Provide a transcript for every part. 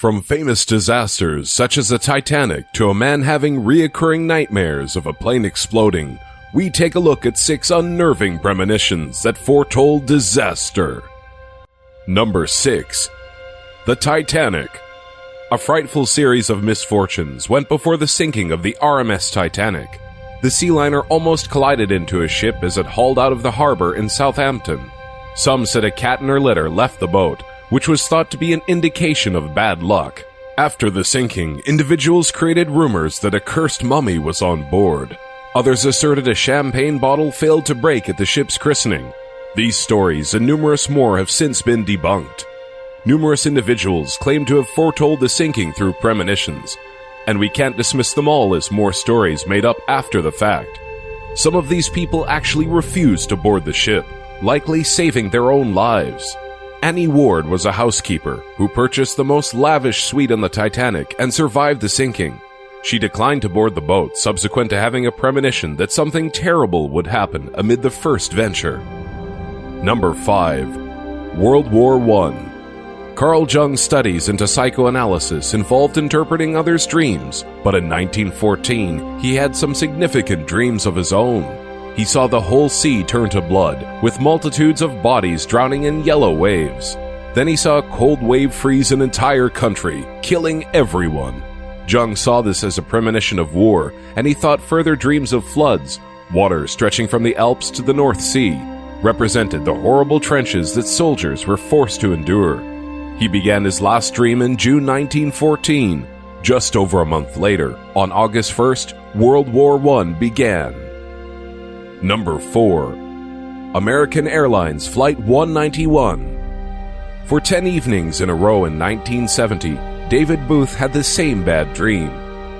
From famous disasters such as the Titanic to a man having reoccurring nightmares of a plane exploding, we take a look at 6 unnerving premonitions that foretold disaster. Number 6. The Titanic. A frightful series of misfortunes went before the sinking of the RMS Titanic. The sea liner almost collided into a ship as it hauled out of the harbor in Southampton. Some said a cat in her litter left the boat, which was thought to be an indication of bad luck. After the sinking, individuals created rumors that a cursed mummy was on board. Others asserted a champagne bottle failed to break at the ship's christening. These stories and numerous more have since been debunked. Numerous individuals claim to have foretold the sinking through premonitions, and we can't dismiss them all as more stories made up after the fact. Some of these people actually refused to board the ship, likely saving their own lives. Annie Ward was a housekeeper who purchased the most lavish suite on the Titanic and survived the sinking. She declined to board the boat subsequent to having a premonition that something terrible would happen amid the first venture. Number 5. World War I. Carl Jung's studies into psychoanalysis involved interpreting others' dreams, but in 1914, he had some significant dreams of his own. He saw the whole sea turn to blood, with multitudes of bodies drowning in yellow waves. Then he saw a cold wave freeze an entire country, killing everyone. Jung saw this as a premonition of war, and he thought further dreams of floods, water stretching from the Alps to the North Sea, represented the horrible trenches that soldiers were forced to endure. He began his last dream in June 1914. Just over a month later, on August 1st, World War I began. Number 4. American Airlines Flight 191. For 10 evenings in a row in 1970, David Booth had the same bad dream.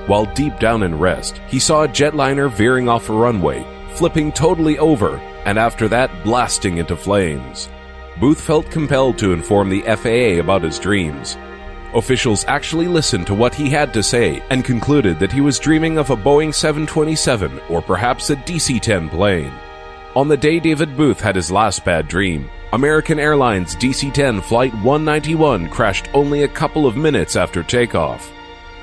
While deep down in rest, he saw a jetliner veering off a runway, flipping totally over, and after that blasting into flames. Booth felt compelled to inform the FAA about his dreams. Officials actually listened to what he had to say and concluded that he was dreaming of a Boeing 727 or perhaps a DC-10 plane. On the day David Booth had his last bad dream, American Airlines DC-10 Flight 191 crashed only a couple of minutes after takeoff.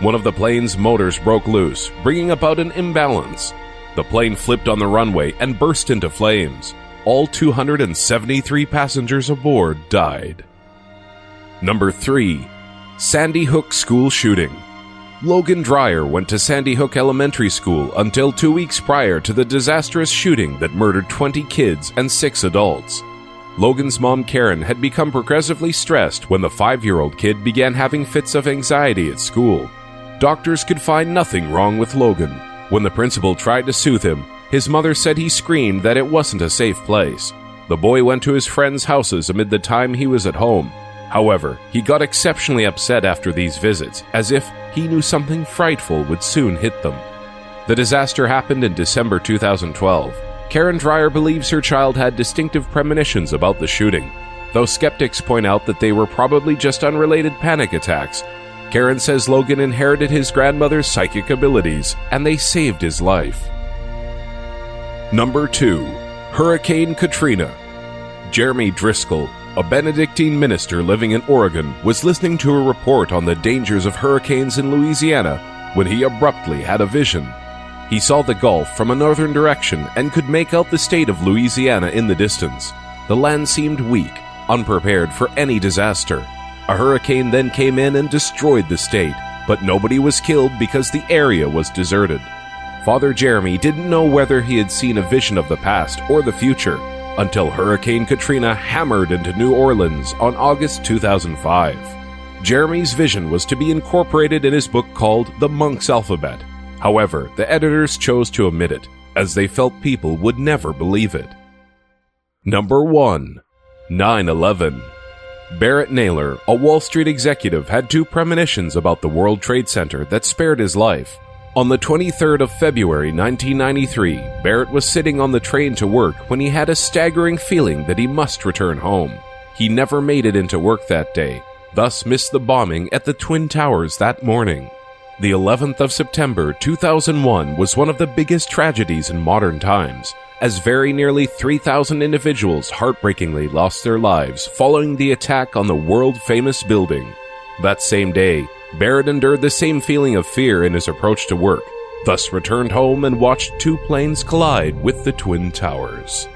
One of the plane's motors broke loose, bringing about an imbalance. The plane flipped on the runway and burst into flames. All 273 passengers aboard died. Number 3. Sandy Hook School Shooting. Logan Dreyer went to Sandy Hook Elementary School until 2 weeks prior to the disastrous shooting that murdered 20 kids and 6 adults. Logan's mom Karen had become progressively stressed when the 5-year-old kid began having fits of anxiety at school. Doctors could find nothing wrong with Logan. When the principal tried to soothe him, his mother said he screamed that it wasn't a safe place. The boy went to his friends' houses amid the time he was at home. However, he got exceptionally upset after these visits, as if he knew something frightful would soon hit them. The disaster happened in December 2012. Karen Dreyer believes her child had distinctive premonitions about the shooting. Though skeptics point out that they were probably just unrelated panic attacks, Karen says Logan inherited his grandmother's psychic abilities, and they saved his life. Number 2. Hurricane Katrina. Jeremy Driscoll, a Benedictine minister living in Oregon, was listening to a report on the dangers of hurricanes in Louisiana when he abruptly had a vision. He saw the Gulf from a northern direction and could make out the state of Louisiana in the distance. The land seemed weak, unprepared for any disaster. A hurricane then came in and destroyed the state, but nobody was killed because the area was deserted. Father Jeremy didn't know whether he had seen a vision of the past or the future, until Hurricane Katrina hammered into New Orleans on August 2005. Jeremy's vision was to be incorporated in his book called The Monk's Alphabet. However, the editors chose to omit it, as they felt people would never believe it. Number 1. 9/11. Barrett Naylor, a Wall Street executive, had 2 premonitions about the World Trade Center that spared his life. On the 23rd of February 1993, Barrett was sitting on the train to work when he had a staggering feeling that he must return home. He never made it into work that day, thus missed the bombing at the Twin Towers that morning. The 11th of September 2001 was one of the biggest tragedies in modern times, as very nearly 3,000 individuals heartbreakingly lost their lives following the attack on the world-famous building. That same day, Barrett endured the same feeling of fear in his approach to work, thus returned home and watched two planes collide with the Twin Towers.